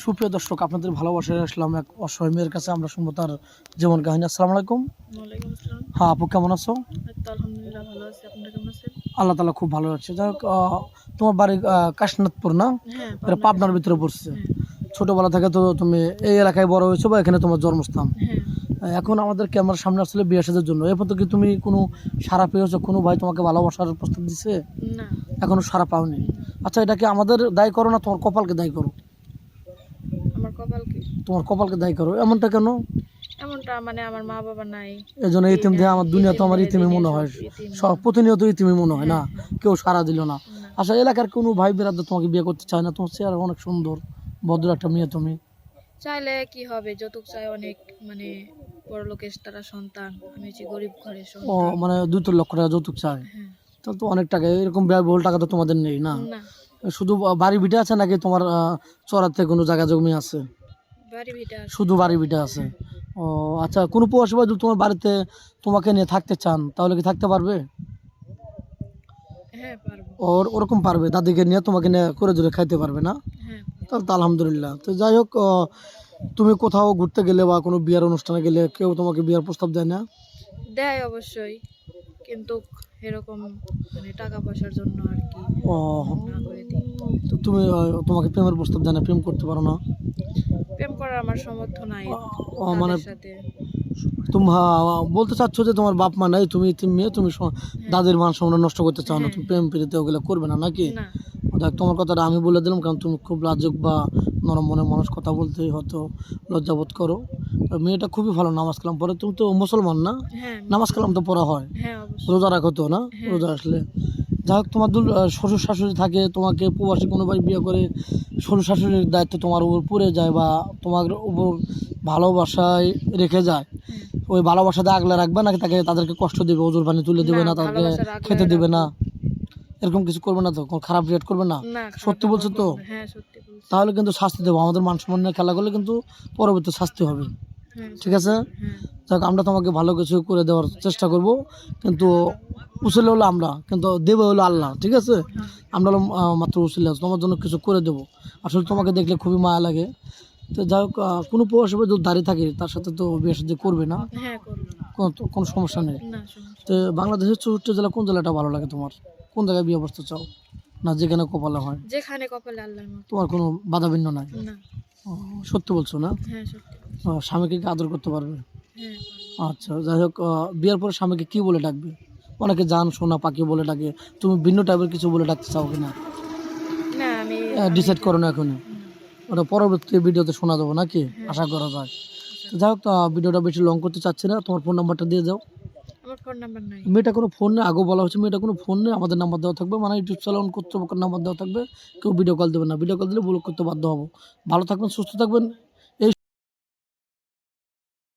সুপ্রিয় দর্শক, আপনাদের ভালোবাসায় আসলাম এক অসহায় মেয়ের কাছে। আমরা শুনবো তার জীবন কাহিনী। আসসালামু আলাইকুম। ওয়ালাইকুম আসসালাম। হ্যাঁ আপু, কেমন আছো? এই তো আলহামদুলিল্লাহ ভালো আছি। আপনারা কেমন আছেন? আল্লাহ তালা খুব ভালো আছে। যাই হোক, তোমার বাড়ি কাশীনাথপুর না? হ্যাঁ, এটা পাবনা পাবনার ভিতরে কাশীনাথপুর। পড়ছে। হ্যাঁ, ছোটবেলা থেকে তো তুমি এই এলাকায় বড় হয়েছো বা এখানে তোমার জন্মস্থান। হ্যাঁ। এখন আমাদের ক্যামেরার সামনে আসলে বিয়ে সাজার জন্য, এরপর তো কি তুমি কোনো সারা পেয়েছো? কোনো ভাই তোমাকে ভালোবাসার প্রস্তাব দিছে? না, এখনো সারা পাওনি? আচ্ছা, এটা কি আমাদের দায়ী করো না তোমার কপালকে দায়ী করো? আমার কপাল কি? তোমার কপালকে দায়ী করো, এমনটা কেন? এমনটা মানে আমার মা-বাবা নাই। এই জন্য ইতিম দিয়ে আমার দুনিয়া তো আমার ইতিমই মনে হয়, সব প্রতিনিয়ত ইতিমই মনে হয় না, কেউ সারা দিল না। না। আচ্ছা, এলাকার কোনো ভাই বেরাদের তোমাকে বিয়ে করতে চায় না? তোমার চেহারা অনেক সুন্দর, ভদ্র একটা মেয়ে তুমি। চাইলে কি হবে? যৌতুক চাই অনেক, মানে বড়লোকের তারা সন্তান। আমি হচ্ছি গরিব ঘরের ও সন্তান। মানে 2-3 লক্ষ টাকা যৌতুক চায়? হ্যাঁ। তাহলে তো অনেক টাকা, এরকম ব্যয়বহুল টাকা তো তোমাদের নেই না? না, শুধু বাড়ি ভিটে আছে নাকি তোমার চড়াতে কোনো জায়গা জমি আছে? বাড়ি ভিটা আছে। শুধু বাড়ি ভিটে আছে? ও আচ্ছা, কোনো প্রবাসী ভাই যদি তোমার বাড়িতে তোমাকে নিয়ে থাকতে চান তাহলে কি থাকতে পারবে? হ্যাঁ, পারবো। ওরকম পারবে, দাদিকে নিয়ে তোমাকে নিয়ে করে জোরে খাইতে পারবে না? হ্যাঁ, তাহলে তো আলহামদুলিল্লাহ। তো যাই হোক, তুমি কোথাও ঘুরতে গেলে বা কোনো বিয়ের অনুষ্ঠানে গেলে কেউ তোমাকে বিয়ের প্রস্তাব দেয় না? দেয় অবশ্যই। কিন্তু এরকম মানে টাকা পয়সার জন্য আর কি ও, না করে দিই। তো তুমি তোমাকে প্রেমের প্রস্তাব দেয় না? প্রেম করতে পারো না? প্রেম করার আমার সামর্থ্য নাই মানে তাদের সাথে। তুমি বলতে চাচ্ছ যে তোমার বাপ মা নাই, তুমি তিন মেয়ে, তুমি দাদির মান সম্মান নষ্ট করতে চাও না, হ্যাঁ। তুমি প্রেম প্রীতিতে ওগুলো করবে না নাকি? না, দেখ, তোমার কথাটা আমি বলে দিলাম কারণ তুমি খুব লাজুক বা নরম মনের মানুষ, কথা বলতেই হয়তো লজ্জাবোধ করো। তো মেয়েটা খুবই ভালো, নামাজ কালাম পড়ে। তুমি তো মুসলমান না? হ্যাঁ, নামাজ কালাম তো পড়া হয়, হ্যাঁ অবশ্যই। রোজা রাখো তো না? হ্যাঁ। রোজা আসলে যাই হোক, তোমার শ্বশুর শাশুড়ি থাকে, তোমাকে প্রবাসী কোনো ভাই বিয়ে করে শ্বশুর শাশুড়ির দায়িত্ব তোমার উপর পড়ে যায় বা তোমার উপর ভালোবাসায় রেখে যায়, হ্যাঁ। ওই ভালোবাসাতে আগলে রাখবে নাকি তাদেরকে কষ্ট দেবে, ওজোর পানি তুলে দেবে না, তাদেরকে ভালোবাসার আগলে খেতে দেবে না? রাখবো। এরকম কিছু করবে না তো? কোনো খারাপ রিয়েক্ট করবে না? না, খারাপ সত্যি বলছো ব্যবহার তো? করবো না। হ্যাঁ, সত্যি বলছি। তাহলে কিন্তু শাস্তি দেবো, আমাদের মান সম্মান নিয়ে খেলা করলে কিন্তু পরবর্তী শাস্তি হবে। হ্যাঁ, ঠিক আছে? হ্যাঁ, যাক, আমরা তোমাকে ভালো কিছু করে দেওয়ার চেষ্টা করব, কিন্তু উসিলা হলো আমরা, কিন্তু দেবে হলো আল্লাহ। ঠিক আছে? আমরা হলো মাত্র উসিলা, তোমার জন্য কিছু করে দেবো। আসলে তোমাকে দেখলে খুবই মায়া লাগে। তো যাই হোক, কোনো প্রবাসী যদি দাঁড়িয়ে থাকে তার সাথে তো বিয়ে শাদী করবে না, হ্যাঁ করবো। কোনো সমস্যা নেই। না, সমস্যা তো বাংলাদেশের 64 জেলা কোন জেলাটা ভালো লাগে তোমার? কোন জায়গায় বিয়ে বসতে চাও? না যেখানে কপালে হয়? যেখানে কপালে আল্লাহর মতো। তোমার কোনো বাধা বিঘ্ন নাই? না, ও, সত্যি বলছো না? হ্যাঁ সত্যি বলছি। স্বামীকে কি আদর করতে পারবে? হ্যাঁ, আচ্ছা, যাই হোক, বিয়ের পরে স্বামীকে কি বলে ডাকবে? অনেকে জান সোনা পাখি বলে ডাকে, তুমি ভিন্ন টাইপের কিছু বলে ডাকতে চাও কিনা? না আমি ডিসাইড করো না এখনই, ওটা পরবর্তী ভিডিওতে শোনা দেবো নাকি? আশা করা যায়। তো যাই হোক, ভিডিওটা বেশি লং করতে চাচ্ছি না, তোমার ফোন নাম্বারটা দিয়ে যাও। আমার ফোন নাম্বার নাই। মেয়েটা কোনো ফোন নেই, আগেও বলা হচ্ছে মেয়েটা কোনো ফোন নেই, আমাদের নাম্বার দেওয়া থাকবে, মানে ইউটিউব চ্যানেল কর্তৃপক্ষের নাম্বার দেওয়া থাকবে। কেউ ভিডিও কল দেবে না, ভিডিও কল দিলে ব্লক করতে বাধ্য হবো। ভালো থাকবেন, সুস্থ থাকবেন।